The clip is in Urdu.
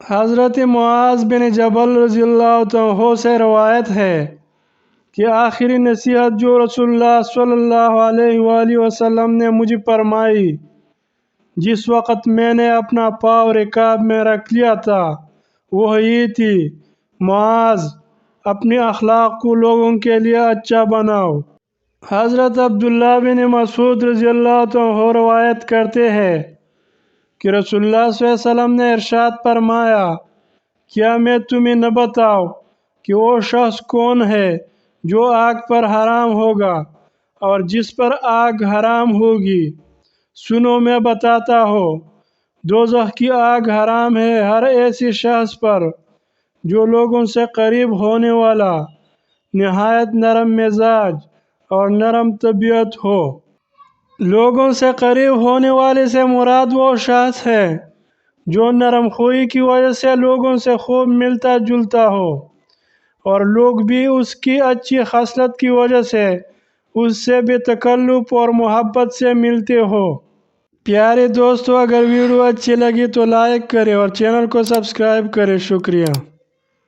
حضرت معاذ بن جبل رضی اللہ عنہ سے روایت ہے کہ آخری نصیحت جو رسول اللہ صلی اللہ علیہ وآلہ وسلم نے مجھے فرمائی جس وقت میں نے اپنا پاؤں رکاب میں رکھ لیا تھا وہ یہ تھی: معاذ، اپنے اخلاق کو لوگوں کے لیے اچھا بناؤ۔ حضرت عبداللہ بن مسعود رضی اللہ عنہ روایت کرتے ہیں کہ رسول اللہ صلی اللہ علیہ وسلم نے ارشاد فرمایا: کیا میں تمہیں نہ بتاؤں کہ وہ شخص کون ہے جو آگ پر حرام ہوگا اور جس پر آگ حرام ہوگی؟ سنو، میں بتاتا ہوں، دوزخ کی آگ حرام ہے ہر ایسے شخص پر جو لوگوں سے قریب ہونے والا، نہایت نرم مزاج اور نرم طبیعت ہو۔ لوگوں سے قریب ہونے والے سے مراد وہ شخص ہے جو نرم خوئی کی وجہ سے لوگوں سے خوب ملتا جلتا ہو اور لوگ بھی اس کی اچھی خصلت کی وجہ سے اس سے بے تکلف اور محبت سے ملتے ہو۔ پیارے دوستو، اگر ویڈیو اچھی لگی تو لائک کریں اور چینل کو سبسکرائب کریں۔ شکریہ۔